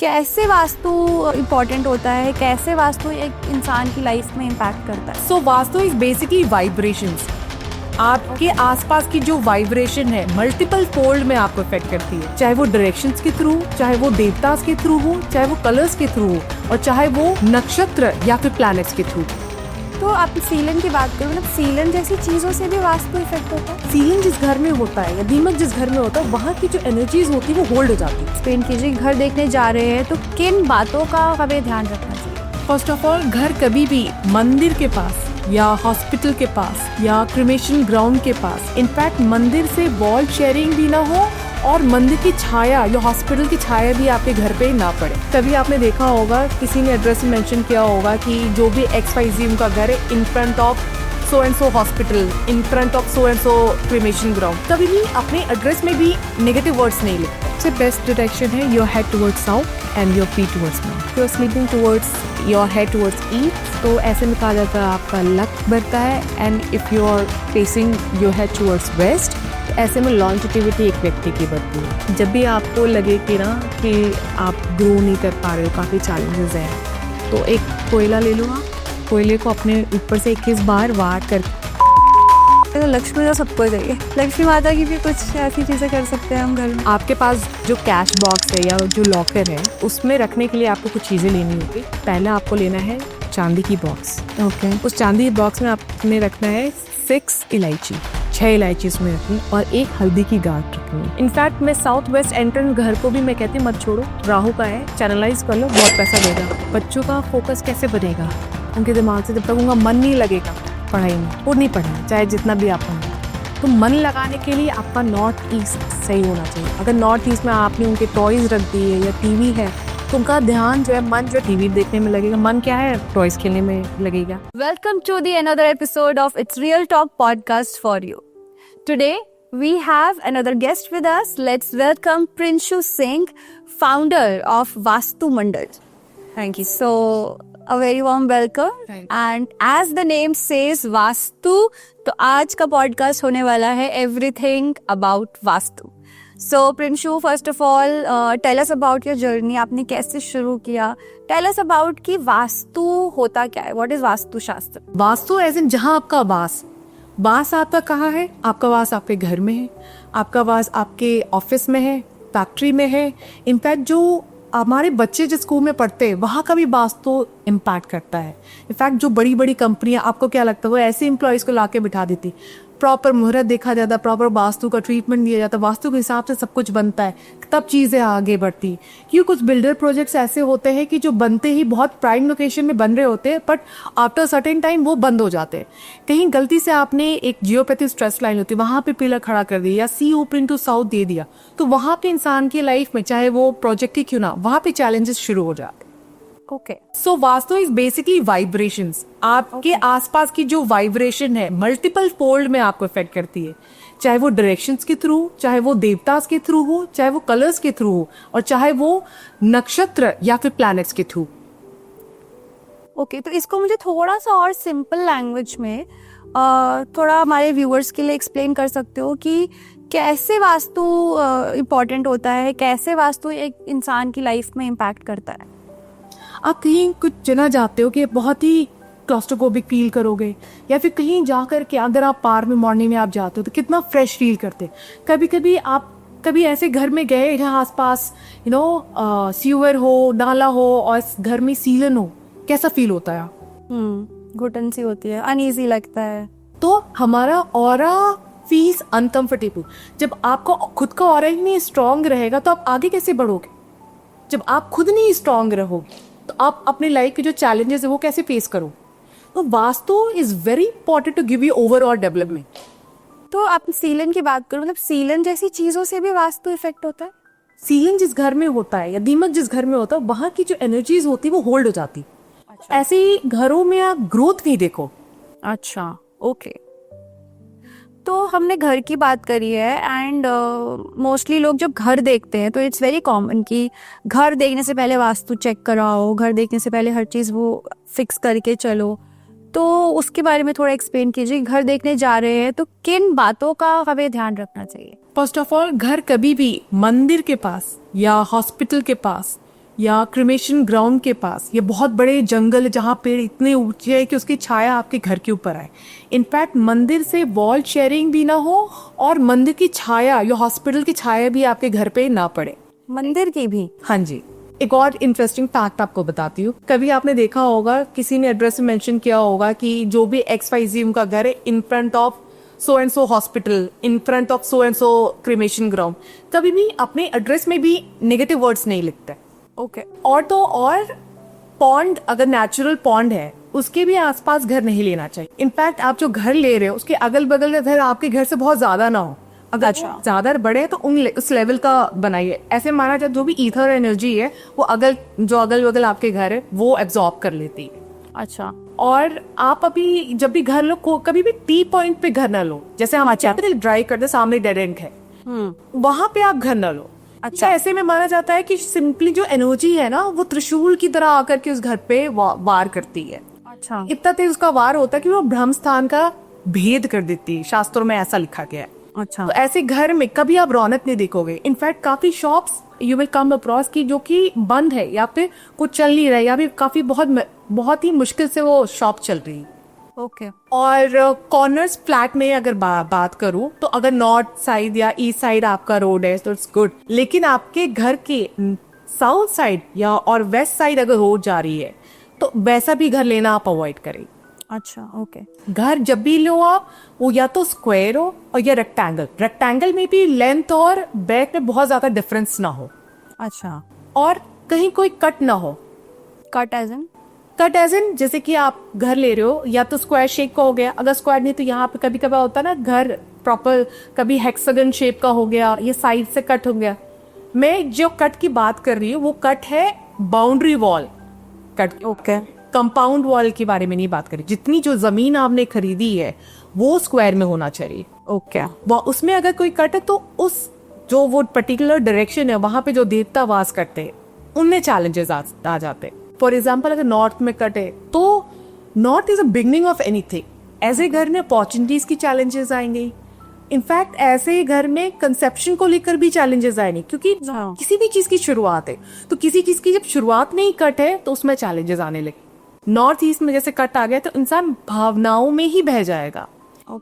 कैसे वास्तु इम्पोर्टेंट होता है, कैसे वास्तु एक इंसान की लाइफ में इम्पैक्ट करता है? सो वास्तु इज बेसिकली वाइब्रेशंस। आपके आसपास की जो वाइब्रेशन है मल्टीपल फोल्ड में आपको इफेक्ट करती है, चाहे वो डायरेक्शंस के थ्रू, चाहे वो देवतास के थ्रू हो, चाहे वो कलर्स के थ्रू हो, और चाहे वो नक्षत्र या फिर प्लैनेट्स के थ्रू। तो आप सीलन की बात करो, मतलब सीलन जैसी चीजों से भी वास्तु इफेक्ट होता है? सीलन जिस घर में होता है या दीमक जिस घर में होता है, वहाँ की जो एनर्जीज होती है वो होल्ड हो जाती है। एक्सप्लेन कीजिए, घर देखने जा रहे हैं तो किन बातों का हमें ध्यान रखना चाहिए? फर्स्ट ऑफ ऑल, घर कभी भी मंदिर के पास या हॉस्पिटल के पास या क्रिमेशन ग्राउंड के पास, इनफैक्ट मंदिर से वॉल शेयरिंग भी ना हो और मंदिर की छाया या हॉस्पिटल की छाया भी आपके घर पे ना पड़े। कभी आपने देखा होगा, किसी ने एड्रेस में मेंशन किया होगा कि जो भी XYZ उनका घर है in front of so and so hospital, in front of so and so cremation ground. कभी भी अपने एड्रेस में भी नेगेटिव वर्ड्स नहीं लिखते। सबसे बेस्ट डायरेक्शन है your head towards south and your feet towards north. You are sleeping towards your head towards east, तो ऐसे में कहा जाता है आपका लक बढ़ता है। And if you are facing your head towards west, ऐसे में लॉन्जिटिविटी एक व्यक्ति की बढ़ती है। जब भी आपको लगे कि आप ग्रो नहीं कर पा रहे हो, काफ़ी चैलेंजेस हैं, तो एक कोयला ले लो। आप कोयले को अपने ऊपर से 21 बार वार कर। तो लक्ष्मी तो सबको चाहिए, लक्ष्मी माता की भी कुछ ऐसी चीजें कर सकते हैं हम घर में। आपके पास जो कैश बॉक्स है या जो लॉकर है, उसमें रखने के लिए आपको कुछ चीज़ें लेनी होगी। पहले आपको लेना है चांदी की बॉक्स। ओके। उस चांदी की बॉक्स में आपने रखना है 6 इलायची, 6 इलायची उसमें रखनी, और एक हल्दी की गांठ रखनी। इनफैक्ट मैं साउथ वेस्ट एंट्रेंस घर को भी मैं कहती हूँ मत छोड़ो, राहु का है, चैनलाइज कर लो, बहुत पैसा देगा। बच्चों का फोकस कैसे बनेगा? उनके दिमाग से जब तक उनका मन नहीं लगेगा पढ़ाई में, वो नहीं पढ़ना, चाहे जितना भी आप पढ़ें। तो मन लगाने के लिए आपका नॉर्थ ईस्ट सही होना चाहिए। अगर नॉर्थ ईस्ट में आपने उनके टॉयज रख दिए या टीवी है, तो उनका ध्यान जो है, मन जो टीवी देखने में लगेगा, मन क्या है, टॉयज खेलने में लगेगा। Welcome to the another episode of It's Real Talk podcast for you. Today we have another guest with us. Let's welcome Prinshu Singh, founder of Vastu Mandal. Thank you. So a very warm welcome. Thank And as the name says Vastu, तो आज का podcast होने वाला है everything about Vastu. So Prinshu, first of all, tell us about your journey. आपने कैसे शुरू किया? Tell us about कि वास्तु होता क्या है? What is वास्तु शास्त्र? वास्तु एज इन जहाँ आपका वास आपका कहाँ है? आपका वास आपके घर में है, आपका वास आपके ऑफिस में है, फैक्ट्री में है। इनफैक्ट जो हमारे बच्चे जिस स्कूल में पढ़ते हैं वहाँ का भी वास्तु इम्पैक्ट करता है। इनफैक्ट जो बड़ी बड़ी कंपनियाँ, आपको क्या लगता है, वो ऐसे एम्प्लॉयज़ को ला के बिठा देती, प्रॉपर मुहूर्त देखा जाता, प्रॉपर वास्तु का ट्रीटमेंट दिया जाता, वास्तु के हिसाब से सब कुछ बनता है, तब चीज़ें आगे बढ़ती। क्योंकि कुछ बिल्डर प्रोजेक्ट्स ऐसे होते हैं कि जो बनते ही बहुत प्राइम लोकेशन में बन रहे होते हैं, बट आफ्टर सर्टेन टाइम वो बंद हो जाते हैं। कहीं गलती से आपने एक जियोपैथिक स्ट्रेस लाइन होती है, वहाँ पे पिलर खड़ा कर दिया या सी ओपन टू साउथ दे दिया, तो वहाँ पे इंसान की लाइफ में, चाहे वो प्रोजेक्ट ही क्यों ना, वहाँ पे चैलेंजेस शुरू हो जाते। Okay. So vastu is basically vibrations. आपके आसपास की जो वाइब्रेशन है मल्टीपल फोल्ड में आपको इफेक्ट करती है, चाहे वो डायरेक्शंस के थ्रू, चाहे वो देवतास के थ्रू हो, चाहे वो कलर्स के थ्रू हो, और चाहे वो नक्षत्र या फिर प्लैनेट्स के थ्रू। ओके, तो इसको मुझे थोड़ा सा और सिंपल लैंग्वेज में थोड़ा हमारे व्यूअर्स के लिए एक्सप्लेन कर सकते हो कि कैसे वास्तु इम्पोर्टेंट होता है, कैसे वास्तु एक इंसान की लाइफ में इम्पैक्ट करता है? आप कहीं कुछ जगह जाते हो कि बहुत ही क्लॉस्ट्रोफोबिक फील करोगे, या फिर कहीं जाकर के अगर आप पार्क में मॉर्निंग में आप जाते हो तो कितना फ्रेश फील करते। कभी कभी आप कभी ऐसे घर में गए जहाँ आसपास सीवर हो, नाला हो, और घर में सीलन हो, कैसा फील होता है? घुटन सी होती है, अनईजी लगता है। तो हमारा ऑरा फील्स अनकंफर्टेबल। जब आपको खुद का ऑरा ही नहीं स्ट्रांग रहेगा तो आप आगे कैसे बढ़ोगे? जब आप खुद नहीं स्ट्रांग रहोगे तो आप अपनी लाइफ के जो चैलेंजेस है वो कैसे फेस करो? तो Vastu is very important to give you overall development. तो आप सीलन की बात करो, मतलब सीलन जैसी चीजों से भी वास्तु इफेक्ट होता है? सीलन जिस घर में होता है या दीमक जिस घर में होता है, वहां की जो एनर्जीज होती है वो होल्ड हो जाती। अच्छा। ऐसे ही घरों में आप ग्रोथ नहीं देखो। अच्छा, ओके। तो हमने घर की बात करी है, एंड मोस्टली लोग जब घर देखते हैं तो इट्स वेरी कॉमन कि घर देखने से पहले वास्तु चेक कराओ, घर देखने से पहले हर चीज़ वो फिक्स करके चलो। तो उसके बारे में थोड़ा एक्सप्लेन कीजिए। घर देखने जा रहे हैं तो किन बातों का हमें ध्यान रखना चाहिए? फर्स्ट ऑफ ऑल, घर कभी भी मंदिर के पास या हॉस्पिटल के पास या क्रिमेशन ग्राउंड के पास, ये बहुत बड़े जंगल है जहाँ पेड़ इतने ऊंचे हैं कि उसकी छाया आपके घर के ऊपर आए। इनफैक्ट मंदिर से वॉल शेयरिंग भी ना हो और मंदिर की छाया या हॉस्पिटल की छाया भी आपके घर पे ना पड़े। मंदिर की भी? हाँ जी। एक और इंटरेस्टिंग फैक्ट आपको बताती हूँ। कभी आपने देखा होगा, किसी ने एड्रेस में मेंशन किया होगा कि जो भी XYZ उनका घर है, in front of so and so hospital, in front of so and so cremation ground. कभी भी अपने एड्रेस में भी नेगेटिव वर्ड्स नहीं लिखते। ओके। और तो और पॉन्ड, अगर नेचुरल पॉन्ड है, उसके भी आसपास घर नहीं लेना चाहिए। इनफैक्ट आप जो घर ले रहे हो उसके अगल बगल का घर आपके घर से बहुत ज्यादा ना हो। अगर अच्छा। ज्यादा बड़े हैं तो उस लेवल का बनाइए। ऐसे माना जाए जो भी ईथर एनर्जी है वो जो अगल बगल आपके घर है वो एब्जॉर्ब कर लेती है। अच्छा। और आप अभी जब भी घर लो, कभी भी टी पॉइंट पे घर ना लो। जैसे हम ड्राइव करते सामने डेड एंड है, वहां पे आप घर ना लो। अच्छा, ऐसे में माना जाता है कि सिंपली जो एनर्जी है ना वो त्रिशूल की तरह आकर के उस घर पे वार करती है। अच्छा। इतना तेज उसका वार होता है कि वो ब्रह्म स्थान का भेद कर देती है। शास्त्रों में ऐसा लिखा गया है। अच्छा। तो ऐसे घर में कभी आप रौनक नहीं देखोगे। इनफैक्ट काफी shops you will come across की जो कि बंद है या फिर कुछ चल नहीं रहा है या फिर काफी बहुत ही मुश्किल से वो शॉप चल रही है। ओके। और कॉर्नर्स फ्लैट में अगर बात करूं तो अगर नॉर्थ साइड या ईस्ट साइड आपका रोड है तो इट्स गुड, लेकिन आपके घर के साउथ साइड या और वेस्ट साइड अगर रोड जा रही है तो वैसा भी घर लेना आप अवॉइड करें। अच्छा। ओके। घर जब भी लो आप, वो या तो स्क्वायर हो और या रेक्टेंगल में भी लेंथ और बैक में बहुत ज्यादा डिफरेंस ना हो। अच्छा। और कहीं कोई कट ना हो। Cut as in? जैसे कि आप घर ले रहे हो या तो स्क्वायर शेप का हो गया, अगर स्क्वायर नहीं तो यहाँ पे कभी कभी होता है ना घर प्रॉपर कभी हेक्सागन शेप का हो गया, ये साइड से कट हो गया। मैं जो कट की बात कर रही हूँ वो कट है boundary wall cut. Okay. Compound wall के बारे में नहीं बात करी। जितनी जो जमीन आपने खरीदी है वो स्क्वायर में होना चाहिए। ओके। वो उसमें अगर कोई कट है तो उस जो वो पर्टिकुलर डायरेक्शन है वहां पे जो देवता वास करते हैं उनमें चैलेंजेस आ जाते हैं। फॉर एग्जाम्पल अगर नॉर्थ में कट है तो north is a beginning of anything. ऐसे घर में अपॉर्चुनिटीज की चैलेंजेस आएंगे। इनफैक्ट ऐसे घर में कंसेप्शन को लेकर भी चैलेंजेस आएंगे, क्योंकि किसी भी चीज की शुरुआत है तो किसी चीज की जब शुरुआत में ही कट है तो उसमें चैलेंजेस आने लगे। नॉर्थ ईस्ट में जैसे कट आ गया तो इंसान भावनाओं में ही बह जाएगा।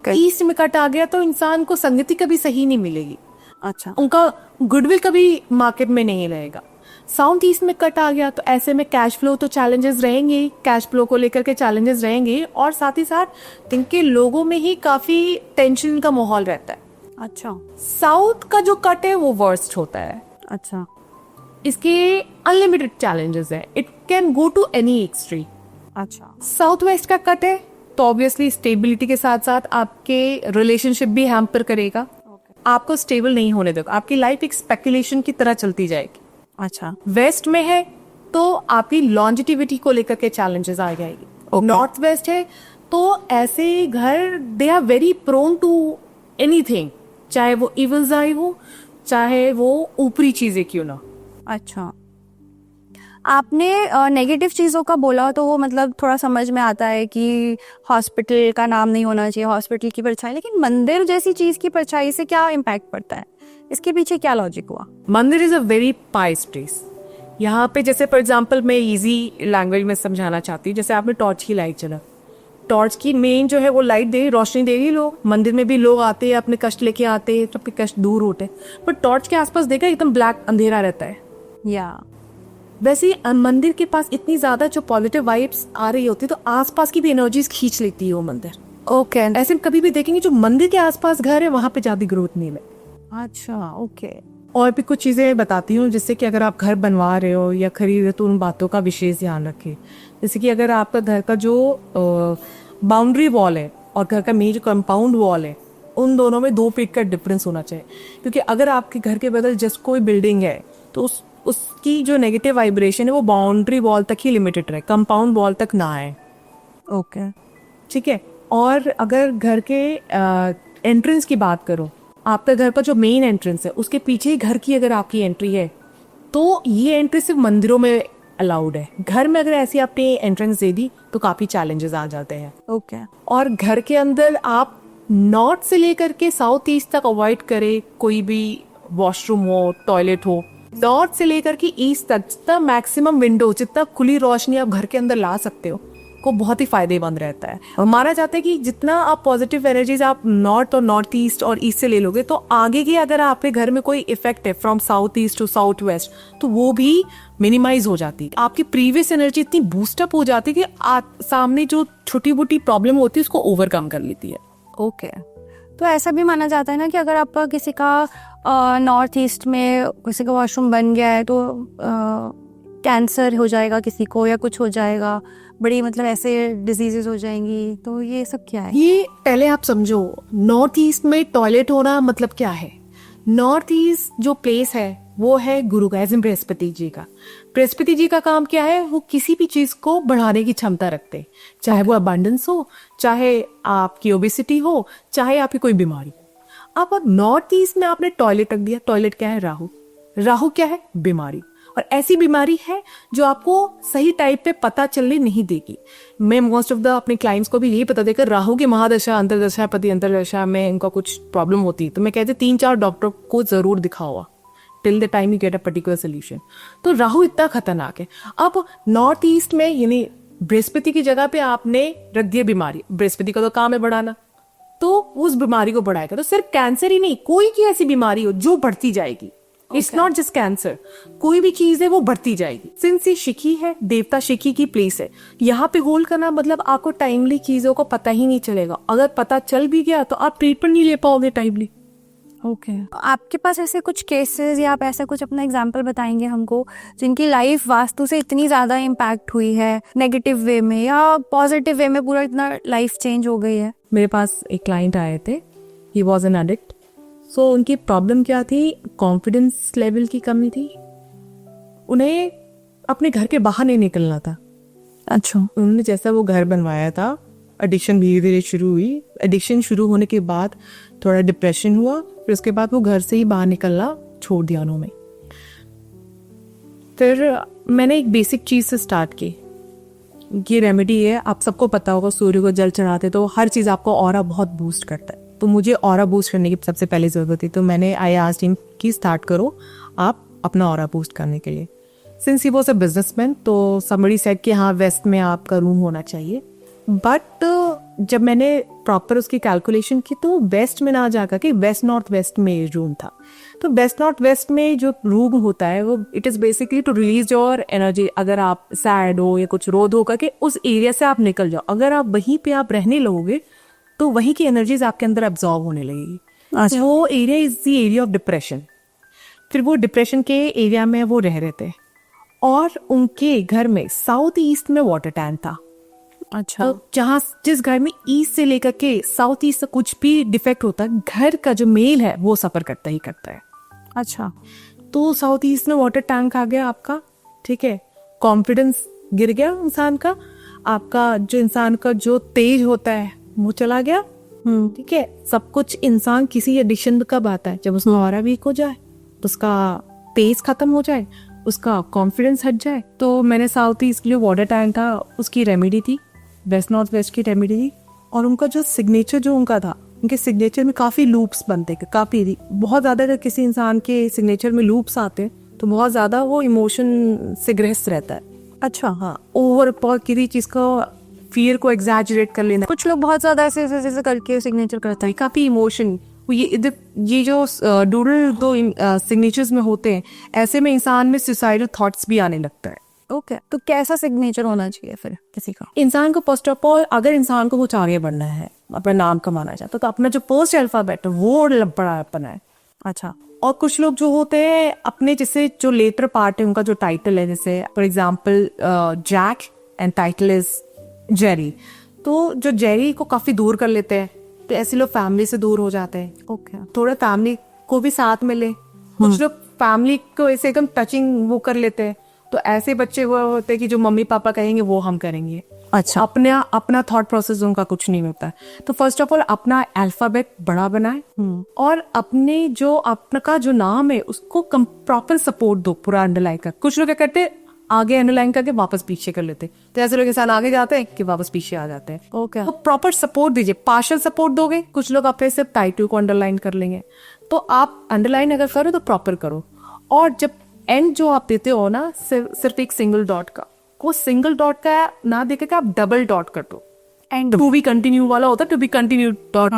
ईस्ट में कट आ गया तो इंसान को संगति कभी सही नहीं मिलेगी। अच्छा। उनका गुडविल कभी मार्केट में नहीं रहेगा। साउथ ईस्ट में कट आ गया तो ऐसे में कैश फ्लो तो चैलेंजेस रहेंगे, कैश फ्लो को लेकर के चैलेंजेस रहेंगे और साथ ही साथ इनके लोगों में ही काफी टेंशन का माहौल रहता है। अच्छा। साउथ का जो कट है वो वर्स्ट होता है। अच्छा। इसके अनलिमिटेड चैलेंजेस है। It can go to any extreme. अच्छा। साउथ वेस्ट का कट है तो ऑब्वियसली स्टेबिलिटी के साथ साथ आपके रिलेशनशिप भी हैम्पर करेगा। आपको स्टेबल नहीं होने देगा। आपकी लाइफ एक स्पेकुलेशन की तरह चलती जाएगी। अच्छा। वेस्ट में है तो आपकी लॉन्जिटिविटी को लेकर के चैलेंजेस आ जाएगी। नॉर्थ वेस्ट है तो ऐसे घर they are very prone to anything, चाहे वो इविल्स आई हो चाहे वो ऊपरी चीजें क्यों ना। अच्छा। आपने नेगेटिव चीज़ों का बोला तो वो मतलब थोड़ा समझ में आता है कि हॉस्पिटल का नाम नहीं होना चाहिए, हॉस्पिटल की परछाई, लेकिन मंदिर जैसी चीज़ की परछाई से क्या इम्पैक्ट पड़ता है? इसके पीछे क्या लॉजिक हुआ? मंदिर is a very price place. यहाँ पे जैसे फॉर एग्जाम्पल मैं इजी लैंग्वेज में समझाना चाहती हूँ। जैसे आपने टॉर्च की लाइट चला, टॉर्च की मेन जो है वो लाइट दे रही, रोशनी दे रही। लोग मंदिर में भी लोग आते हैं, अपने कष्ट लेके आते हैं, सबके कष्ट दूर होते हैं। पर टॉर्च के आसपास देखा एकदम ब्लैक अंधेरा रहता है। या वैसे ही मंदिर के पास इतनी ज्यादा जो पॉजिटिव वाइब्स आ रही होती है तो आसपास की भी एनर्जीज खींच लेती है वो मंदिर। ओके। ऐसे में कभी भी देखेंगे जो मंदिर के आसपास घर है वहां पे ज्यादा ग्रोथ नहीं है। अच्छा। ओके। और भी कुछ चीजें बताती हूँ जिससे कि अगर आप घर बनवा रहे हो या खरीद रहे हो तो उन बातों का विशेष ध्यान रखें। जैसे कि अगर आपका घर का जो बाउंड्री वॉल है और घर का मेन जो कंपाउंड वॉल है उन दोनों में 2 फीट का डिफरेंस होना चाहिए। क्योंकि अगर आपके घर के बगल जस्ट कोई बिल्डिंग है तो उसकी जो नेगेटिव वाइब्रेशन है वो बाउंड्री वॉल तक ही लिमिटेड रहे, कंपाउंड वॉल तक ना आए। ओके। ठीक है। और अगर घर के एंट्रेंस की बात करो, आपका घर का जो मेन एंट्रेंस है उसके पीछे ही घर की अगर आपकी एंट्री है तो ये एंट्री सिर्फ मंदिरों में अलाउड है। घर में अगर ऐसी आपने एंट्रेंस दे दी तो काफी चैलेंजेस आ जाते हैं। ओके। और घर के अंदर आप नॉर्थ से लेकर के साउथ ईस्ट तक अवॉइड करें कोई भी वॉशरूम हो, टॉयलेट हो, नॉर्थ से लेकर के ईस्ट तक जितना मैक्सिमम विंडो, जितना खुली रोशनी आप घर के अंदर ला सकते हो, को बहुत ही फायदेमंद रहता है। और माना जाता है कि जितना आप पॉजिटिव एनर्जीज आप नॉर्थ और नॉर्थ ईस्ट और ईस्ट से ले लोगे, तो आगे की अगर आपके घर में कोई इफेक्ट है from south east to south west, तो वो भी मिनिमाइज हो जाती है। आपकी प्रीवियस एनर्जी इतनी बूस्टअप हो जाती है कि सामने जो छोटी मोटी प्रॉब्लम होती है उसको ओवरकम कर लेती है। ओके, तो ऐसा भी माना जाता है ना कि अगर आपका किसी का नॉर्थ ईस्ट में किसी का वॉशरूम बन गया है तो कैंसर हो जाएगा किसी को, या कुछ हो जाएगा, बड़ी मतलब ऐसे डिजीजेस हो जाएंगी, तो ये सब क्या है? ये पहले आप समझो, नॉर्थ ईस्ट में टॉयलेट होना मतलब क्या है। नॉर्थ ईस्ट जो प्लेस है वो है गुरु का, एज बृहस्पति जी का। बृहस्पति जी का काम क्या है, वो किसी भी चीज को बढ़ाने की क्षमता रखते, चाहे वो अबंडेंस हो, चाहे आपकी ओबेसिटी हो, चाहे आपकी कोई बीमारी। अब नॉर्थ ईस्ट में आपने टॉयलेट रख दिया। टॉयलेट क्या है? राहु। राहु क्या है? बीमारी। और ऐसी बीमारी है जो आपको सही टाइप पे पता चलने नहीं देगी। मैं मोस्ट ऑफ द अपने क्लाइंट्स को भी यही पता देकर, राहु की महादशा, अंतरदशा, पति अंतरदशा में इनका कुछ प्रॉब्लम होती है तो मैं कहते 3-4 डॉक्टर को जरूर दिखाओ till the time you get a particular solution. तो राहु इतना खतरनाक है। अब नॉर्थ ईस्ट में यानी बृहस्पति की जगह पे आपने रख दिया बीमारी। बृहस्पति का तो काम है बढ़ाना, तो उस बीमारी को बढ़ाएगा। तो सिर्फ कैंसर ही नहीं, कोई की ऐसी बीमारी हो जो बढ़ती जाएगी। इट्स नॉट जस्ट कैंसर, कोई भी चीज है वो बढ़ती जाएगी। सिंस ये शिखी है, देवता शिखी की प्लेस है, यहाँ पे होल्ड करना मतलब आपको टाइमली चीजों को पता ही नहीं चलेगा। अगर पता चल भी गया तो आप ट्रीटमेंट नहीं ले पाओगे टाइमली। ओके, आपके पास ऐसे कुछ केसेस या आप ऐसा कुछ अपना एग्जांपल बताएंगे हमको जिनकी लाइफ वास्तु से इतनी ज्यादा इम्पैक्ट हुई है, नेगेटिव वे में या पॉजिटिव वे में, पूरा इतना लाइफ चेंज हो गई है? मेरे पास एक क्लाइंट आए थे, ही वॉज एन एडिक्ट। सो उनकी प्रॉब्लम क्या थी? कॉन्फिडेंस लेवल की कमी थी। उन्हें अपने घर के बाहर नहीं निकलना था। अच्छा। उन्होंने जैसा वो घर बनवाया था, एडिक्शन धीरे धीरे शुरू हुई। एडिक्शन शुरू होने के बाद थोड़ा डिप्रेशन हुआ, फिर उसके बाद वो घर से ही बाहर निकलना छोड़ दिया उन्होंने। फिर मैंने एक बेसिक चीज से स्टार्ट की। ये रेमेडी है, आप सबको पता होगा, सूर्य को जल चढ़ाते तो हर चीज आपको ऑरा बहुत बूस्ट करता है। तो मुझे ऑरा बूस्ट करने की सबसे पहले जरूरत थी, तो मैंने आई आस्क्ड हिम कि स्टार्ट करो आप अपना ऑरा बूस्ट करने के लिए। Since he was a businessman, तो समबडी सेड कि हाँ वेस्ट में आपका रूम होना चाहिए। बट जब मैंने प्रॉपर उसकी कैलकुलेशन की तो वेस्ट में ना जाकर के वेस्ट नॉर्थ वेस्ट में रूम था। तो वेस्ट नॉर्थ वेस्ट में जो रूम होता है वो it is basically to release your energy. अगर आप सैड हो या कुछ रोध होकर के उस एरिया से आप निकल जाओ, अगर आप वहीं पे आप रहने लगोगे तो वहीं की एनर्जीज आपके अंदर एब्जॉर्ब होने लगेगी। अच्छा। वो area is the area of depression. फिर वो डिप्रेशन के एरिया में वो रह रहे थे और उनके घर में साउथ ईस्ट में वाटर टैंक था। अच्छा। तो जहाँ जिस घर में ईस्ट से लेकर के साउथ ईस्ट से कुछ भी डिफेक्ट होता है, घर का जो मेल है वो सफर करता ही करता है। अच्छा। तो साउथ ईस्ट में वाटर टैंक आ गया आपका, ठीक है, कॉन्फिडेंस गिर गया इंसान का, आपका जो इंसान का जो तेज होता है वो चला गया। ठीक है, सब कुछ इंसान किसी एडिक्शन कब आता है? जब उसका ऑरा वीक हो जाए, उसका तेज खत्म हो जाए, उसका कॉन्फिडेंस हट जाए। तो मैंने साउथ ईस्ट जो वाटर टैंक था उसकी रेमेडी थी, वेस्ट नॉर्थ वेस्ट की रेमेडी थी। और उनका जो सिग्नेचर जो उनका था, उनके सिग्नेचर में काफ़ी लूप्स बनते, काफ़ी बहुत ज़्यादा। अगर किसी इंसान के सिग्नेचर में लूप्स आते हैं तो बहुत ज़्यादा वो इमोशन से ग्रस्त रहता है। अच्छा। हाँ, ओवर किसी चीज़ को फियर को एग्जैजरेट कर लेना। कुछ लोग बहुत ज्यादा ऐसे करके सिग्नेचर करते हैं। काफ़ी इमोशन, ये जो डूडल दो सिग्नेचर्स में होते हैं, ऐसे में इंसान में सुसाइडल थॉट्स भी आने लगता है। ओके, तो कैसा सिग्नेचर होना चाहिए फिर किसी का? इंसान को फर्स्ट ऑफ ऑल, अगर इंसान को कुछ आगे बढ़ना है, अपना नाम कमाना चाहता तो अपना जो फर्स्ट अल्फाबेट है वो बड़ा बनाए। अच्छा। और कुछ लोग जो होते हैं अपने जैसे जो लेटर पार्ट है उनका जो टाइटल है, जैसे for example Jack and title is Jerry, तो जो जेरी को काफी दूर कर लेते हैं, तो ऐसे लोग फैमिली से दूर हो जाते हैं। ओके। थोड़ा फैमिली को भी साथ मिले। कुछ लोग फैमिली को ऐसे एकदम टचिंग वो कर लेते हैं, तो ऐसे बच्चे वो होते हैं कि जो मम्मी पापा कहेंगे वो हम करेंगे। अच्छा। अपना थॉट प्रोसेस उनका कुछ नहीं होता है। तो फर्स्ट ऑफ ऑल अपना अल्फाबेट बड़ा बनाए और अपने जो आपका जो नाम है उसको प्रॉपर सपोर्ट दो, पूरा अंडरलाइन कर। कुछ लोग क्या करते हैं, आगे अंडरलाइन करके वापस पीछे कर लेते, तो ऐसे लोग इंसान आगे जाते हैं कि वापस पीछे आ जाते हैं। ओके। तो प्रॉपर सपोर्ट दीजिए, पार्शियल सपोर्ट दोगे। कुछ लोग अपने सिर्फ टाइटल को अंडरलाइन कर लेंगे, तो आप अंडरलाइन अगर करो तो प्रॉपर करो। और जब एंड जो आप देते हो ना सिर्फ एक सिंगल डॉट का, वो सिंगल डॉट का ना देकर के आप डबल डॉट कर दो। एंड टू बी कंटिन्यू वाला होता है to be continue dot,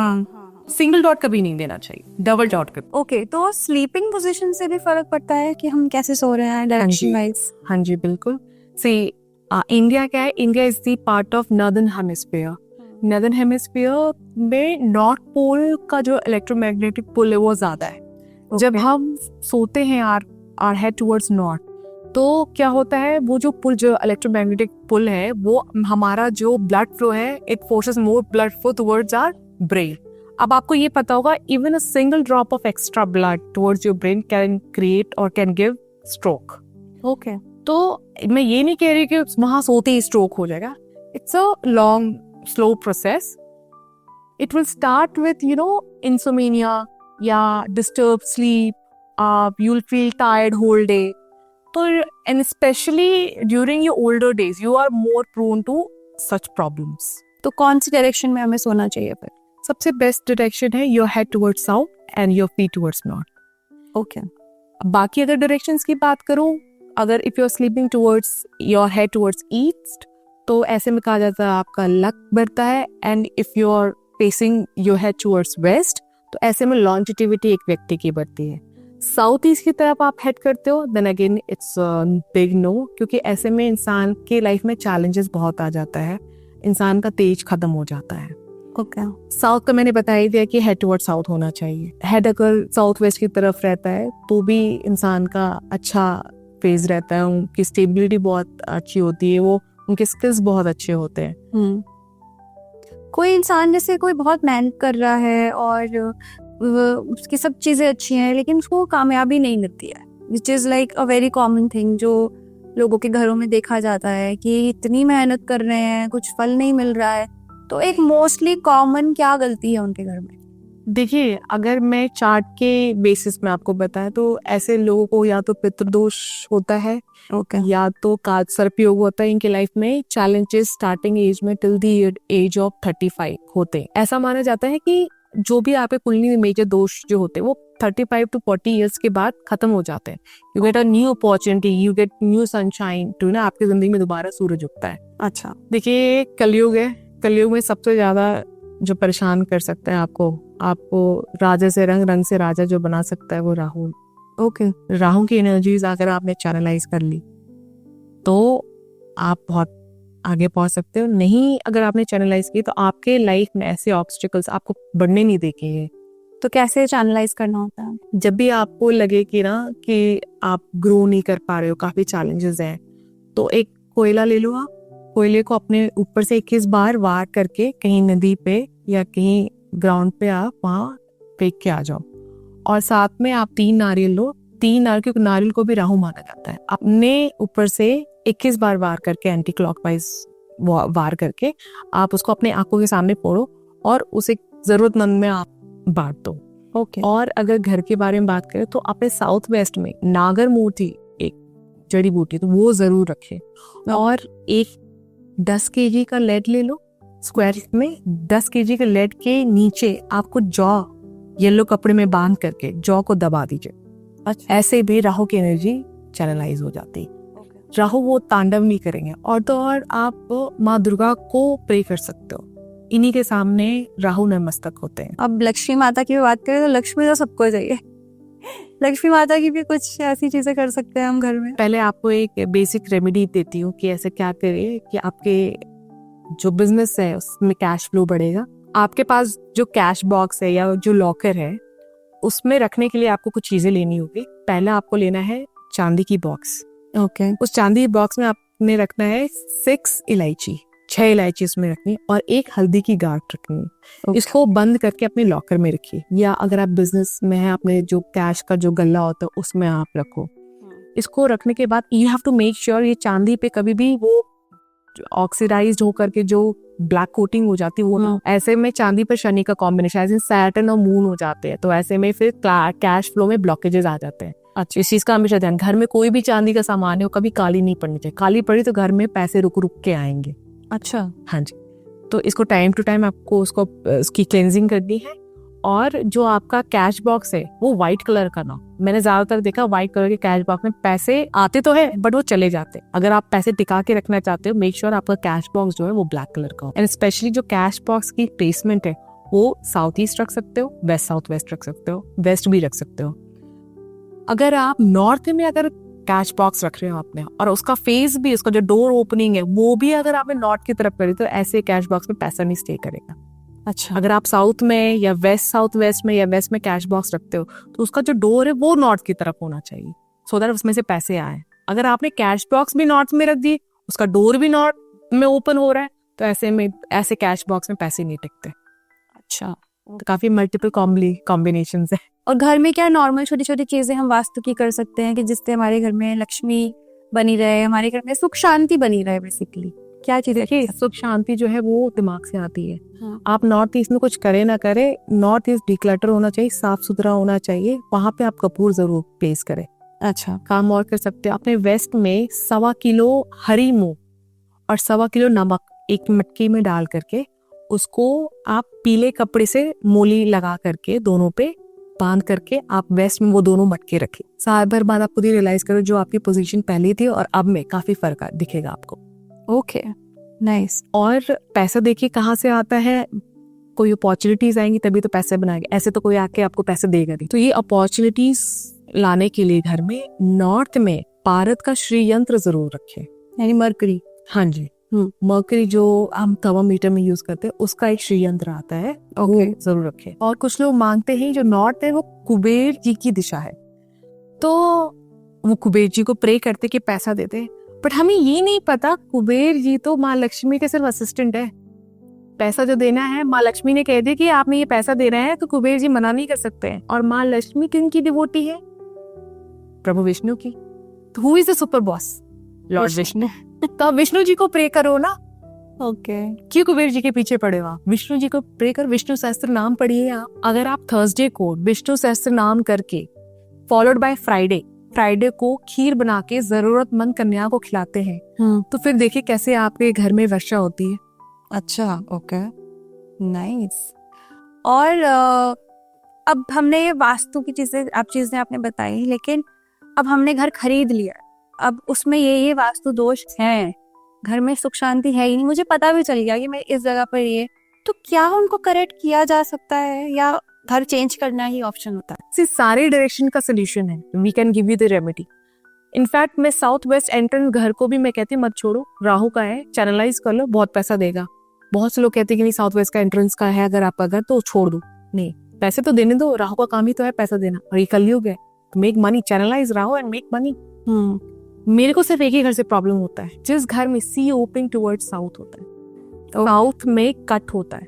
single dot कभी नहीं देना चाहिए, डबल डॉट कर। ओके, तो स्लीपिंग पोजीशन से भी फर्क पड़ता है कि हम कैसे सो रहे हैं डायरेक्शन वाइज? हाँ जी बिल्कुल। सी इंडिया क्या है, India is the part of northern hemisphere. Northern hemisphere में नॉर्थ पोल का जो इलेक्ट्रोमैग्नेटिक पुल है वो ज्यादा है। जब हम सोते हैं आर हेड टुवर्ड्स नॉर्थ, तो क्या होता है, वो जो पुल, जो इलेक्ट्रोमैग्नेटिक पुल है, वो हमारा जो ब्लड फ्लो है, it forces more blood flow towards our brain. अब आपको ये पता होगा, even a single drop of extra blood towards your brain can create और कैन गिव स्ट्रोक। ओके, तो मैं ये नहीं कह रही कि वहां सोते ही स्ट्रोक हो जाएगा। It's a long slow process. It will start with insomnia या disturb sleep, you will feel tired whole day. तो and specially during your older days you are more prone to such problems. तो कौन सी direction में हमें सोना चाहिए फिर? सबसे बेस्ट डायरेक्शन है your head towards south and your feet towards north. Okay, बाकी अगर डायरेक्शंस की बात करूं, अगर if you are sleeping towards your head towards east, तो ऐसे में कहा जाता है आपका लक बढ़ता है। And if you are facing your head towards west, तो ऐसे में लॉन्जिटिविटी एक व्यक्ति की बढ़ती है। साउथ ईस्ट की तरफ आप हेड करते हो, then again it's big no, क्योंकि ऐसे में इंसान के लाइफ में चैलेंजेस बहुत आ जाता है, इंसान का तेज खत्म हो जाता है। ओके, साउथ का मैंने बता ही दिया कि हेड टुवर्ड साउथ होना चाहिए। हेड अगर साउथ वेस्ट की तरफ रहता है तो भी इंसान का अच्छा फेज रहता है, उनकी स्टेबिलिटी बहुत अच्छी होती है, वो उनके स्किल्स बहुत अच्छे होते हैं। कोई इंसान जैसे कोई बहुत मेहनत कर रहा है और उसकी सब चीजें अच्छी हैं, लेकिन उसको कामयाबी नहीं मिलती है, which is like a very common thing जो लोगों के घरों में देखा जाता है कि इतनी मेहनत कर रहे हैं, कुछ फल नहीं मिल रहा है। तो एक मोस्टली कॉमन क्या गलती है उनके घर में? देखिए, अगर मैं चार्ट के बेसिस में आपको बताएं तो ऐसे लोगों को या तो पितृदोष होता है, या तो काज सर्पयोग होता है इनके लाइफ में। चैलेंजेस स्टार्टिंग एज में टिल द एज ऑफ 35 होते हैं। ऐसा माना जाता है कि जो भी आपके कुंडली में मेजर दोष जो होते हैं वो 35 to 40 ईयर्स के बाद खत्म हो जाते हैं। You get a new opportunity, you get new sunshine too, ना आपकी जिंदगी में दोबारा सूरज उगता है। अच्छा, देखिए, कलयुग है, कलयुग में सबसे ज्यादा जो परेशान कर सकता है आपको राजा से रंग से राजा जो बना सकता है वो राहु। ओके, राहु की एनर्जीज अगर आपने चैनलाइज कर ली तो आप बहुत आगे पहुंच सकते हो। नहीं, अगर आपने चैनलाइज की तो आपके लाइफ में ऐसे ऑब्स्टिकल्स आपको बढ़ने नहीं देंगे। तो कैसे चैनलाइज करना होता है? जब भी आपको लगे कि कि आप ग्रो नहीं कर पा रहे हो, काफी चैलेंजेस हैं, तो एक कोयला ले लो। आप कोयले को अपने ऊपर से 21 बार वार करके कहीं नदी पे या कहीं ग्राउंड पे आप वहां फेंक के आ जाओ। और साथ में आप 3 नारियल लो। 3 नारियल, क्योंकि नारियल को भी राहु माना जाता है। अपने ऊपर से 21 बार वार करके, एंटी क्लॉकवाइज वार करके आप उसको अपने आंखों के सामने फोड़ो और उसे जरूरतमंद में आप बांट दो। ओके, और अगर घर के बारे में बात करें तो अपने साउथ वेस्ट में नागर मोती, एक जड़ी बूटी, तो वो जरूर रखें। और एक 10 kg का लेड ले लो। स्क्वायर में 10 kg के लेड के नीचे आपको जॉ येलो कपड़े में बांध करके जॉ को दबा दीजिए। अच्छा, ऐसे भी राहु की एनर्जी चैनलाइज हो जाती है। राहु वो तांडव नहीं करेंगे। और तो और आप माँ दुर्गा को प्रे कर सकते हो, इन्हीं के सामने राहु नतमस्तक होते हैं। अब लक्ष्मी माता की भी बात करें तो लक्ष्मी तो सबको चाहिए। लक्ष्मी माता की भी कुछ ऐसी चीजें कर सकते हैं हम घर में? पहले आपको एक बेसिक रेमेडी देती हूँ कि ऐसे क्या करें कि आपके जो बिजनेस है उसमें कैश फ्लो बढ़ेगा। आपके पास जो कैश बॉक्स है या जो लॉकर है उसमें रखने के लिए आपको कुछ चीजें लेनी होगी। पहले आपको लेना है चांदी की बॉक्स। ओके, उस चांदी की बॉक्स में आपने रखना है 6 इलायची, 6 इलायची उसमें रखनी, और एक हल्दी की गांठ रखनी। इसको बंद करके अपने लॉकर में रखिए, या अगर आप बिजनेस में है अपने जो कैश का जो गल्ला होता है उसमें आप रखो। इसको रखने के बाद you have to make sure ये चांदी पे कभी भी वो ऑक्सीडाइज्ड होकर के जो ब्लैक कोटिंग हो जाती है वो ऐसे में चांदी पर शनि का कॉम्बिनेशन, ऐसे सैटर्न और मून हो जाते हैं, तो ऐसे में फिर कैश फ्लो में ब्लॉकेजेस आ जाते हैं। अच्छा, इस चीज का हमेशा ध्यान, घर में कोई भी चांदी का सामान है वो कभी काली नहीं पड़नी चाहिए। काली पड़ी तो घर में पैसे रुक रुक के आएंगे। अच्छा, हाँ जी, तो इसको टाइम टू टाइम आपको उसकी क्लेंजिंग करनी है। और जो आपका कैश बॉक्स है वो व्हाइट कलर का ना हो। मैंने ज्यादातर देखा व्हाइट कलर के कैश बॉक्स में पैसे आते तो है बट वो चले जाते। अगर आप पैसे टिका के रखना चाहते हो, मेक श्योर आपका कैश बॉक्स जो है वो ब्लैक कलर का हो। एंड स्पेशली जो कैश बॉक्स की प्लेसमेंट है वो साउथ ईस्ट रख सकते हो, वेस्ट साउथ वेस्ट रख सकते हो, वेस्ट भी रख सकते हो। अगर आप नॉर्थ में अगर कैश बॉक्स रख रहे हो आपने और उसका फेस भी, उसका जो डोर ओपनिंग है वो भी अगर आपने नॉर्थ की तरफ करी, तो ऐसे कैश बॉक्स में पैसा नहीं स्टे करेगा। अच्छा, अगर आप साउथ में या वेस्ट साउथ वेस्ट में या वेस्ट में कैश बॉक्स रखते हो तो उसका जो डोर है वो नॉर्थ की तरफ होना चाहिए, सो दैट उसमें से पैसे आए। अगर आपने कैश बॉक्स भी नॉर्थ में रख दी, उसका डोर भी नॉर्थ में ओपन हो रहा है, तो ऐसे कैश बॉक्स में पैसे नहीं टिकते। अच्छा। तो काफी मल्टीपल कॉम्बिनेशंस है। और घर में क्या नॉर्मल छोटी छोटी चीजें हम वास्तु की कर सकते हैं कि जिससे हमारे घर में लक्ष्मी बनी रहे, हमारे घर में सुख शांति बनी रहे? बेसिकली क्या चीजें? देखिए, सुख शांति जो है वो दिमाग से आती है। हाँ। आप नॉर्थ ईस्ट में कुछ करे ना करे, नॉर्थ ईस्ट डिक्लटर होना चाहिए, साफ सुथरा होना चाहिए, वहां पे आप कपूर जरूर प्लेस करें। अच्छा। काम और कर सकते हो अपने वेस्ट में 1.25 किलो हरी मूंग और 1.25 किलो नमक एक मटकी में डाल करके उसको आप पीले कपड़े से मोली लगा करके दोनों पे बांध करके आप वेस्ट में वो दोनों मटके रखें। साल भर बाद आप खुद ही रियलाइज करो जो आपकी पोजीशन पहले थी और अब में काफी फर्क दिखेगा आपको। Okay, nice. और पैसा देखिए कहाँ से आता है, कोई अपॉर्चुनिटीज आएंगी तभी तो पैसे बनाएंगे, ऐसे तो कोई आके आपको पैसे देगा नहीं। तो ये अपॉर्चुनिटीज लाने के लिए घर में नॉर्थ में पारद का श्री यंत्र जरूर रखें, यानी मरकरी। हाँ जी, मर्करी जो हम थर्मामीटर में यूज करते हैं उसका एक श्री यंत्र आता है, वो जरूर रखें। और कुछ लोग मांगते हैं जो नॉर्थ है वो कुबेर जी की दिशा है, तो वो कुबेर जी को प्रे करते कि पैसा देते, बट हमें ये नहीं पता कुबेर जी तो माँ लक्ष्मी के सिर्फ असिस्टेंट है। पैसा जो देना है माँ लक्ष्मी ने कह दिया कि आपने ये पैसा दे रहे हैं, तो कुबेर जी मना नहीं कर सकते हैं। और माँ लक्ष्मी किन की डिवोटी है? प्रभु विष्णु की। तो who is the super boss? Lord Vishnu. तो आप विष्णु जी को प्रे करो ना। ओके। क्यों कुबेर जी के पीछे पड़े हो आप? विष्णु जी को प्रे कर, विष्णु सहस्त्र नाम पढ़िए आप। अगर आप थर्सडे को विष्णु सहस्त्र नाम करके फॉलोड बाय फ्राइडे को खीर बना के जरूरतमंद कन्या को खिलाते हैं, तो फिर देखिए कैसे आपके घर में वर्षा होती है। अच्छा, ओके, नाइस। और अब हमने ये वास्तु की चीजें आपने बताई, लेकिन अब हमने घर खरीद लिया, अब उसमें ये वास्तु दोष हैं, घर में सुख शांति है ही नहीं, मुझे पता भी चल गया कि मैं इस जगह पर ये, तो क्या उनको करेक्ट किया जा सकता है या घर चेंज करना ही ऑप्शन होता है? सारे डायरेक्शन का सोल्यूशन है, we can give you the remedy. In fact मैं साउथ वेस्ट एंट्रेंस घर को भी मैं कहती मत छोड़ो, राहु का है, चैनलाइज कर लो, बहुत पैसा देगा। बहुत से लोग कहते हैं कि नहीं साउथ वेस्ट का एंट्रेंस का है अगर आपका घर तो छोड़ दो, नहीं, पैसे तो देने दो, राहु का काम ही तो है पैसा देना, और ये कलयुग है, make money, channelize Rahu and make money. मेरे को सिर्फ एक ही घर से प्रॉब्लम होता है, जिस घर में सी ओपनिंग टुवर्ड साउथ होता है, साउथ में कट होता है।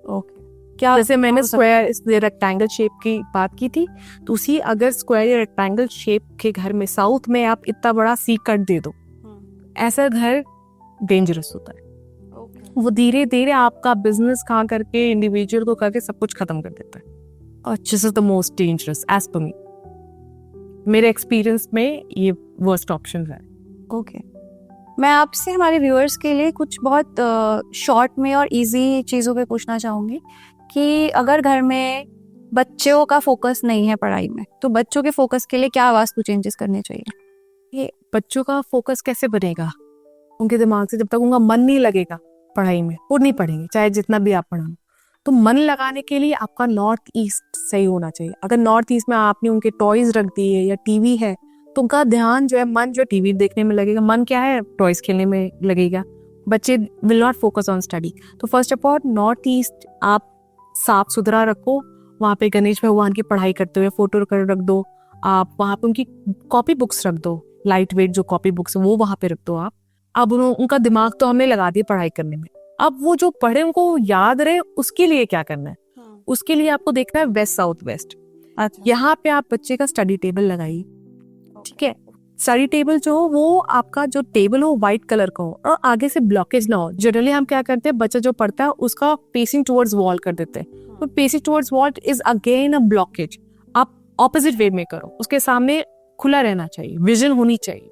ओके, क्या जैसे मैंने स्क्वायर रेक्टेंगल शेप की बात की थी, तो उसी अगर स्क्वायर रेक्टेंगल शेप के घर में साउथ में आप इतना बड़ा सी कट दे दो, ऐसा घर डेंजरस होता है। वो धीरे धीरे आपका बिजनेस खा करके, इंडिविजुअल को करके सब कुछ खत्म कर देता है, और this is the most dangerous age per me. मेरे एक्सपीरियंस में ये वर्स्ट ऑप्शन है। ओके, मैं आपसे हमारे व्यूअर्स के लिए कुछ बहुत शॉर्ट में और इजी चीज़ों पे पूछना चाहूँगी कि अगर घर में बच्चों का फोकस नहीं है पढ़ाई में, तो बच्चों के फोकस के लिए क्या वास्तु चेंजेस करने चाहिए? ये बच्चों का फोकस कैसे बनेगा? उनके दिमाग से जब तक उनका मन नहीं लगेगा पढ़ाई में, वो नहीं पढ़ेंगे, चाहे जितना भी आप पढ़ाओ। तो मन लगाने के लिए आपका नॉर्थ ईस्ट सही होना चाहिए। अगर नॉर्थ ईस्ट में आपने उनके टॉयज रख दिए या टीवी है, तो उनका ध्यान जो है, मन जो टीवी देखने में लगेगा, मन क्या है, टॉयज खेलने में लगेगा। बच्चे will not focus on study. तो first of all north east आप साफ सुथरा रखो, वहाँ पे गणेश भगवान की पढ़ाई करते हुए फोटो रख दो, आप वहाँ पे उनकी कॉपी बुक्स रख दो, लाइट वेट जो कॉपी बुक्स है वो वहाँ पे रख दो आप। अब उनका दिमाग तो हमने लगा दिया पढ़ाई करने में, अब वो जो पढ़े उनको याद रहे, उसके लिए क्या करना है? उसके लिए आपको देखना है वेस्ट साउथ वेस्ट। यहाँ पे आप बच्चे का स्टडी टेबल लगाइए, ठीक है। स्टडी टेबल जो हो वो आपका जो टेबल हो व्हाइट कलर का हो और आगे से ब्लॉकेज ना हो। जनरली हम क्या करते हैं, बच्चा जो पढ़ता है उसका फेसिंग टुवर्ड्स वॉल कर देते हैं, तो facing towards wall is again a blockage. आप ऑपोजिट वे में करो, उसके सामने खुला रहना चाहिए, विजन होनी चाहिए,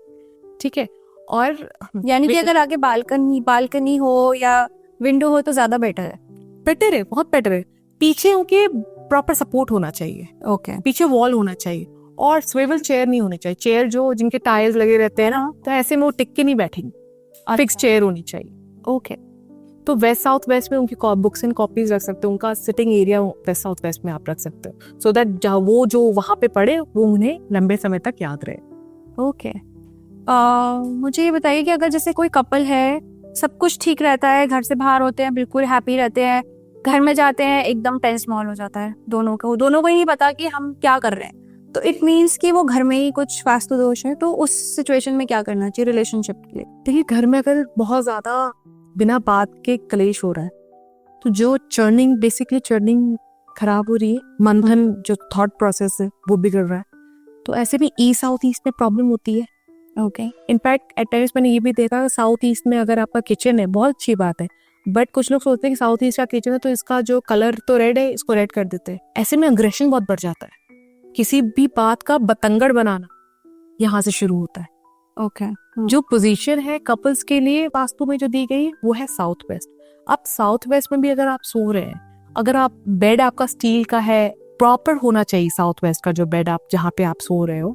ठीक है। और यानी कि अगर आगे बालकनी हो या विंडो हो तो ज्यादा बेटर है? बेटर है, बहुत बेटर है। पीछे उनके प्रॉपर सपोर्ट होना चाहिए, ओके पीछे वॉल होना चाहिए, और स्विवल चेयर नहीं होनी चाहिए। चेयर जो जिनके टायर्स लगे रहते हैं ना, तो ऐसे में वो टिक के नहीं बैठेंगे। फिक्स चेयर होनी चाहिए। ओके तो वेस्ट साउथ वेस्ट में उनकी बुक्स एंड कॉपीज रख सकते हो, उनका sitting area west south west में आप रख सकते हो, सो दैट वो जो वहां पे पढ़े वो उन्हें लंबे समय तक याद रहे। ओके मुझे ये बताइए कि अगर जैसे कोई कपल है, सब कुछ ठीक रहता है, घर से बाहर होते हैं, बिल्कुल हैप्पी रहते हैं, घर में जाते हैं एकदम टेंस माहौल हो जाता है, दोनों को ही नहीं पता कि हम क्या कर रहे हैं, तो इट मीन्स कि वो घर में ही कुछ वास्तु दोष है, तो उस सिचुएशन में क्या करना चाहिए रिलेशनशिप के लिए? देखिए, घर में अगर बहुत ज्यादा बिना बात के क्लेश हो रहा है, तो जो बेसिकली चर्निंग खराब हो रही है, मंथन जो थॉट प्रोसेस है वो बिगड़ रहा है, तो ऐसे में साउथ ईस्ट में प्रॉब्लम होती है। ओके इनफैक्ट एट टाइम्स मैंने ये भी देखा, साउथ ईस्ट में अगर आपका किचन है, बहुत अच्छी बात है, बट कुछ लोग सोचते हैं कि साउथ ईस्ट का किचन है तो इसका जो कलर तो रेड है, इसको रेड कर देते हैं। ऐसे में अग्रेशन बहुत बढ़ जाता है। किसी भी बात का बतंगड़ बनाना यहाँ से शुरू होता है। ओके जो पोजीशन है कपल्स के लिए वास्तु में जो दी गई है वो है साउथ वेस्ट। अब साउथ वेस्ट में भी अगर आप सो रहे हैं, अगर आप बेड आपका स्टील का है, प्रॉपर होना चाहिए साउथ वेस्ट का जो बेड आप जहाँ पे आप सो रहे हो,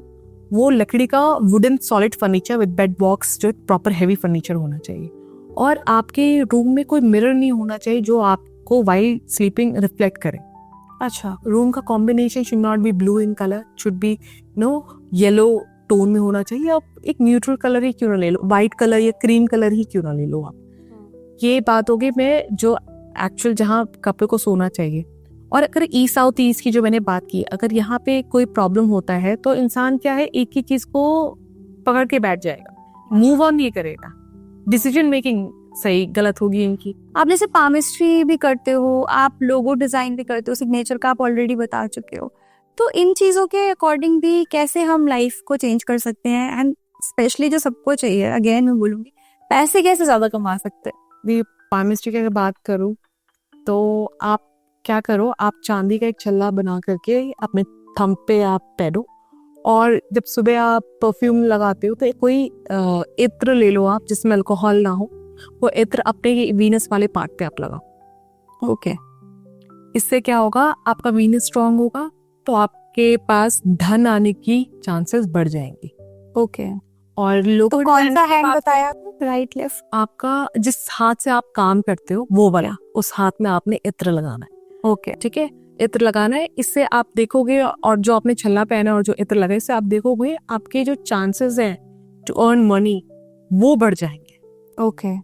वो लकड़ी का wooden solid furniture with bed box, जो प्रॉपर हैवी फर्नीचर होना चाहिए। और आपके रूम में कोई मिरर नहीं होना चाहिए जो आपको वाइल स्लीपिंग रिफ्लेक्ट करे। अच्छा, रूम का combination should not be blue in colour, should be yellow tone में होना चाहिए। आप एक न्यूट्रल कलर ही क्यों ना ले लो, व्हाइट कलर या क्रीम कलर ही क्यों ना ले लो आप। ये बात होगी मैं जो एक्चुअल जहाँ कपल को सोना चाहिए। और अगर साउथ ईस्ट की जो मैंने बात की, अगर यहाँ पे कोई प्रॉब्लम होता है तो इंसान क्या है, एक ही चीज को पकड़ के बैठ जाएगा, मूव ऑन नहीं करेगा, डिसीजन मेकिंग सही गलत होगी इनकी। आप जैसे पामिस्ट्री भी करते हो, आप लोगो डिजाइन भी करते हो, सिग्नेचर का आप ऑलरेडी बता चुके हो, तो इन चीजों के अकॉर्डिंग भी कैसे हम लाइफ को चेंज कर सकते हैं? एंड स्पेशली जो सबको चाहिए, अगेन मैं बोलूंगी, पैसे कैसे ज्यादा कमा सकते हैं? पामिस्ट्री की अगर बात करूं तो आप क्या करो, आप चांदी का एक छल्ला बना करके अपने थंब पे आप पहनो, और जब सुबह आप परफ्यूम लगाते हो तो कोई इत्र ले लो आप जिसमें अल्कोहल ना हो, वो इत्र अपने वीनस वाले पार्ट पे आप लगाओ। ओके इससे क्या होगा, आपका वीनस स्ट्रांग होगा तो आपके पास धन आने की चांसेस बढ़ जाएंगे। ओके और लोग तो कौन सा हैंड बताया, राइट लेफ्ट? आपका जिस हाथ से आप काम करते हो वो वाला, उस हाथ में आपने इत्र लगाना है। ओके ठीक है, इत्र लगाना है। इससे आप देखोगे, और जो आपने छल्ला पहना और जो इत्र लगा, इससे आप देखोगे आपके जो चांसेस हैं टू अर्न मनी वो बढ़ जाएंगे। ओके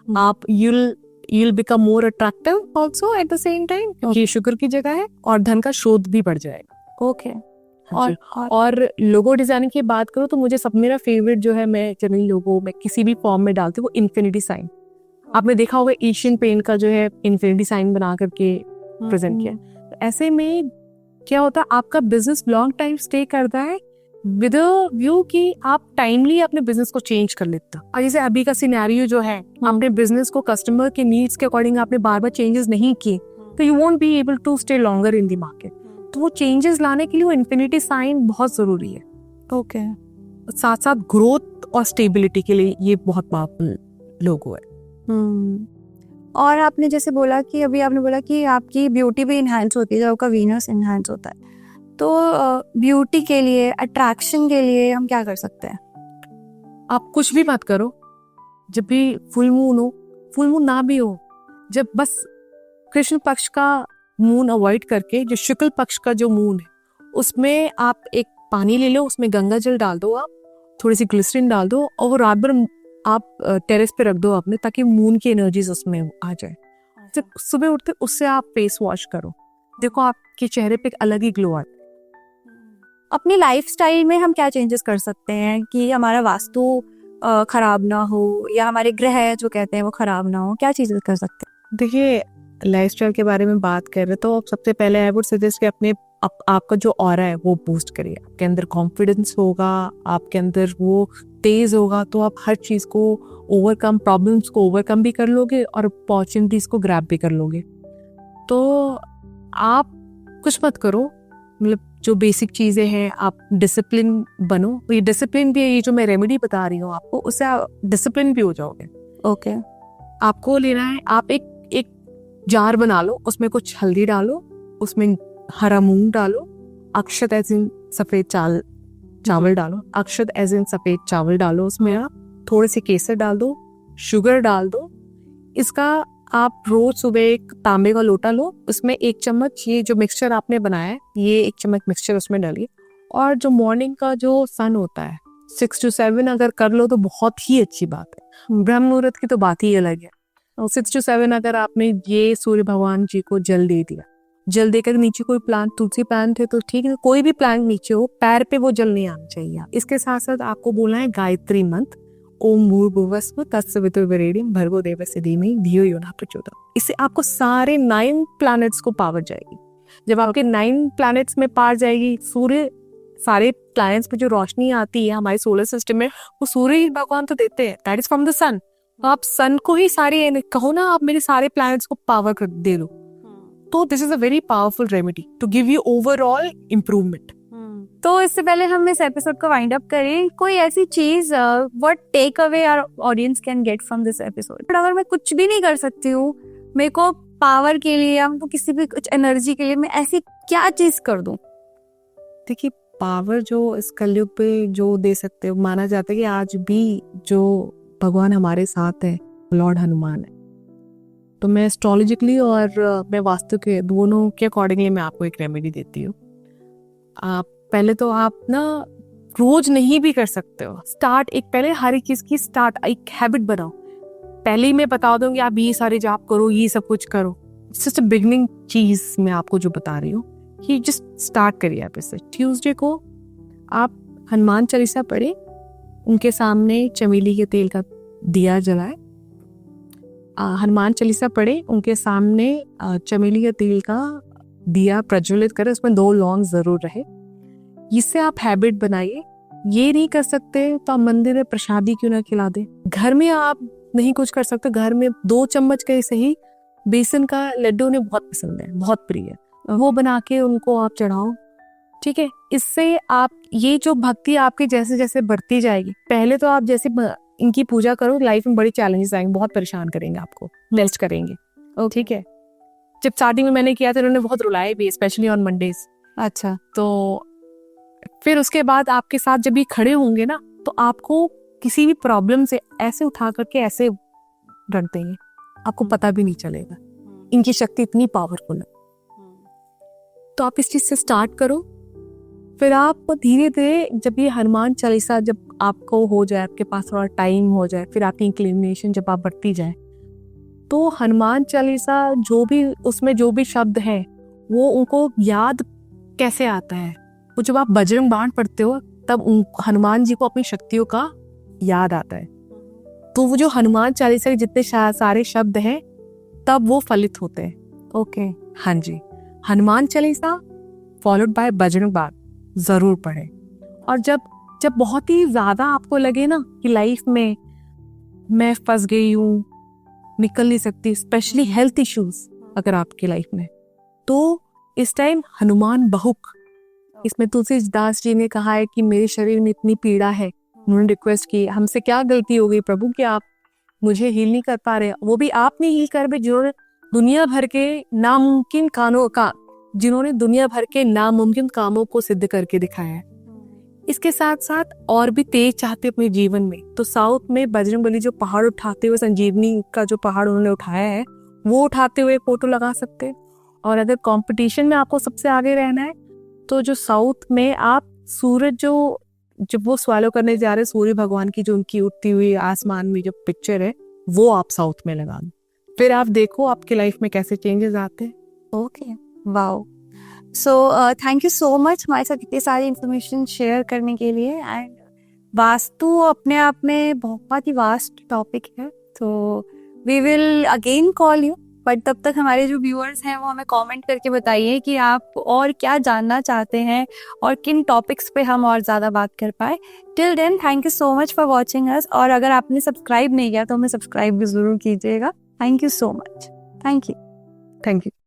आप you'll become more attractive also at the same time, क्योंकि ये शुक्र की जगह है, और धन का स्रोत भी बढ़ जाएगा। ओके और लोगो डिजाइनिंग की बात करूँ तो मुझे मेरा फेवरेट जो है, मैं जनरली लोगो में किसी भी फॉर्म में डालती हूँ, वो इन्फिनिटी साइन। आपने देखा होगा एशियन पेंट का जो है इन्फिनिटी साइन बना करके प्रेजेंट किया। तो ऐसे में क्या होता है, आपका बिजनेस लॉन्ग टाइम स्टे करता है विद अ व्यू कि आप टाइमली अपने बिजनेस को चेंज कर लेते हो। और जैसे अभी का सिनेरियो जो है, अपने बिजनेस को कस्टमर के नीड्स के अकॉर्डिंग आपने बार बार चेंजेस नहीं किए, तो you won't be able to stay longer in the market. तो वो चेंजेस लाने के लिए वो इन्फिनिटी साइन बहुत जरूरी है। ओके साथ साथ ग्रोथ और स्टेबिलिटी के लिए ये बहुत पावरफुल लोगो है। और आपने जैसे बोला कि अभी आपने बोला कि आपकी ब्यूटी भी इन्हांस होती है जब आपका वीनस इन्हांस होता है, तो ब्यूटी के लिए, अट्रैक्शन के लिए हम क्या कर सकते हैं? आप कुछ भी मत करो, जब भी फुल मून हो, फुल मून ना भी हो, जब बस कृष्ण पक्ष का मून अवॉइड करके जो शुक्ल पक्ष का जो मून है, उसमें आप एक पानी ले लो, उसमें गंगा जल डाल दो, आप थोड़ी सी ग्लिसरीन डाल दो, और वो रात भर आप टेरेस पे रख दो अपने, ताकि मून की एनर्जीज उसमें आ जाए। जब सुबह उठते उससे आप फेस वॉश करो, देखो आपके चेहरे पे एक अलग ही ग्लो आता है। अपनी लाइफस्टाइल में हम क्या चेंजेस कर सकते हैं कि हमारा वास्तु खराब ना हो, या हमारे ग्रह जो कहते हैं वो खराब ना हो? क्या चीजें कर सकते हैं? देखिए, लाइफस्टाइल के बारे में बात कर रहे तो सबसे पहले आई वुड सजेस्ट कि अपने आपका जो ऑरा है वो बूस्ट करिए। आपके अंदर कॉन्फिडेंस होगा, आपके अंदर वो तेज होगा, तो आप हर चीज को ओवरकम, प्रॉब्लम्स को ओवरकम भी कर लोगे और अपॉर्चुनिटीज को ग्रैब भी कर लोगे। तो आप कुछ मत करो, मतलब जो बेसिक चीजें हैं, आप डिसिप्लिन बनो। ये डिसिप्लिन भी है, ये जो मैं रेमेडी बता रही हूँ आपको, उससे आप डिसिप्लिन भी हो जाओगे। ओके आपको लेना है, आप एक जार बना लो, उसमें कुछ हल्दी डालो, उसमें हरा मूंग डालो, अक्षत एज इन सफेद चावल डालो, अक्षत एज इन सफेद चावल डालो, उसमें आप थोड़े से केसर डाल दो, शुगर डाल दो। इसका आप रोज सुबह एक तांबे का लोटा लो, उसमें 1 चम्मच ये जो मिक्सचर आपने बनाया है, ये 1 चम्मच मिक्सचर उसमें डालिए। और जो मॉर्निंग का जो सन होता है 6 to 7 अगर कर लो तो बहुत ही अच्छी बात है। ब्रह्म मुहूर्त की तो बात ही अलग है। 6 to 7 अगर आपने ये सूर्य भगवान जी को जल दे दिया, जल देकर नीचे कोई प्लांट, तुलसी प्लांट है तो ठीक है, कोई भी प्लांट नीचे हो, पैर पे वो जल नहीं आना चाहिए। इसके साथ साथ आपको बोलना है गायत्री मंत्र, ओम भूर्भुवस्सुः तत्सवितुर्वरेण्यं भर्गो देवस्य धीमहि धियो यो न प्रचोदयात्। इससे आपको सारे 9 प्लैनेट्स को पावर जाएगी। जब आपके 9 प्लैनेट्स में पावर जाएगी, सूर्य, सारे प्लैनेट्स पे जो रोशनी आती है हमारे सोलर सिस्टम में, वो सूर्य ही भगवान तो देते हैं, दैट इज फ्रॉम द सन। तो आप सन को ही सारे कहो ना, आप मेरे सारे प्लैनेट्स को पावर कर दे दो, तो this is a very powerful remedy to give you overall improvement. तो इससे पहले हम इस एपिसोड को वाइंड अप करें, कोई ऐसी चीज what take away our audience can get from this episode. अगर मैं कुछ भी नहीं कर सकती हूँ, मेरे को पावर के लिए या तो किसी भी कुछ एनर्जी के लिए, मैं ऐसी क्या चीज कर दूं? देखिए, पावर जो इस कलयुग पे जो दे सकते हो, माना जाता है कि आज भी जो भगवान हमारे साथ है लॉर्ड हनुमान है। तो मैं एस्ट्रोलॉजिकली और मैं वास्तु के दोनों के अकॉर्डिंगली मैं आपको एक रेमेडी देती हूँ। आप पहले तो आप ना रोज नहीं भी कर सकते हो, स्टार्ट एक पहले हर एक चीज की स्टार्ट एक हैबिट बनाओ। पहले ही मैं बता दूंगी आप ये सारे जाप करो, ये सब कुछ करो, जस्ट अ बिगिनिंग चीज मैं आपको जो बता रही हूँ कि जस्ट स्टार्ट करिए आप इससे। ट्यूसडे को आप हनुमान चालीसा पढ़े, उनके सामने चमेली के तेल का दिया जलाए। हनुमान चालीसा पढ़े, उनके सामने चमेली के तेल का दिया प्रज्वलित करें, उसमें 2 लौंग जरूर रहे। इससे आप हैबिट बनाइए। ये नहीं कर सकते तो आप मंदिर में प्रसादी क्यों ना खिला दे। घर में आप नहीं कुछ कर सकते, घर में 2 चम्मच के सही बेसन का लड्डू उन्हें बहुत पसंद है, बहुत प्रिय है, वो बना के उनको आप चढ़ाओ, ठीक है। इससे आप ये जो भक्ति आपकी जैसे जैसे बढ़ती जाएगी, पहले तो आप जैसे इनकी पूजा करो, लाइफ में बड़ी चैलेंजेस आएंगे, बहुत परेशान करेंगे आपको, टेस्ट करेंगे, ठीक है। जब स्टार्टिंग में मैंने किया था उन्होंने बहुत रुलाए भी, स्पेशली ऑन मंडेज। अच्छा, तो फिर उसके बाद आपके साथ जब ये खड़े होंगे ना, तो आपको किसी भी प्रॉब्लम से ऐसे उठा करके ऐसे रख देंगे, आपको पता भी नहीं चलेगा। इनकी शक्ति इतनी पावरफुल है। तो आप इस चीज से स्टार्ट करो, फिर आप धीरे धीरे जब ये हनुमान चालीसा जब आपको हो जाए, आपके पास थोड़ा टाइम हो जाए, फिर आपकी इंक्लिनेशन जब आप बढ़ती जाए, तो हनुमान चालीसा जो भी उसमें जो भी शब्द है वो उनको याद कैसे आता है। वो जब आप बजरंग बाण पढ़ते हो तब हनुमान जी को अपनी शक्तियों का याद आता है। तो वो जो हनुमान चालीसा के जितने सारे शब्द हैं तब वो फलित होते हैं। ओके, हाँ जी, हनुमान चालीसा फॉलोड बाय बजरंग बाण जरूर पढ़े। और जब बहुत ही ज्यादा आपको लगे ना कि लाइफ में मैं फंस गई हूँ, निकल नहीं सकती, स्पेशली हेल्थ इश्यूज अगर आपकी लाइफ में, तो इस टाइम हनुमान बहुक, इसमें तुलसीदास जी ने कहा है कि मेरे शरीर में इतनी पीड़ा है, उन्होंने रिक्वेस्ट की हमसे क्या गलती हो गई प्रभु कि आप मुझे हील नहीं कर पा रहे। वो भी आपने हील कर भी, जिन्होंने दुनिया भर के नामुमकिन कामों को सिद्ध करके दिखाया है। इसके साथ साथ और भी तेज चाहते अपने जीवन में, तो साउथ में बजरंगबली जो पहाड़ उठाते हुए, संजीवनी का जो पहाड़ उन्होंने उठाया है वो उठाते हुए फोटो लगा सकते हैं। और अगर कंपटीशन में आपको सबसे आगे रहना है तो जो साउथ में आप सूरज जब वो स्वालो करने जा रहे सूर्य भगवान की जो उनकी उठती हुई आसमान में जो पिक्चर है वो आप साउथ में लगा दो, फिर आप देखो आपकी लाइफ में कैसे चेंजेस आते हैं। Okay, wow. So thank you so much हमारे साथ इतनी सारी इंफॉर्मेशन शेयर करने के लिए। एंड वास्तु अपने आप में बहुत ही वास्ट टॉपिक है, तो we will again call you, but तब तक हमारे जो व्यूअर्स हैं वो हमें कमेंट करके बताइए कि आप और क्या जानना चाहते हैं और किन टॉपिक्स पे हम और ज़्यादा बात कर पाए। Till then thank you so much for watching us, और अगर आपने सब्सक्राइब नहीं किया तो हमें सब्सक्राइब भी ज़रूर कीजिएगा। Thank you so much. Thank you.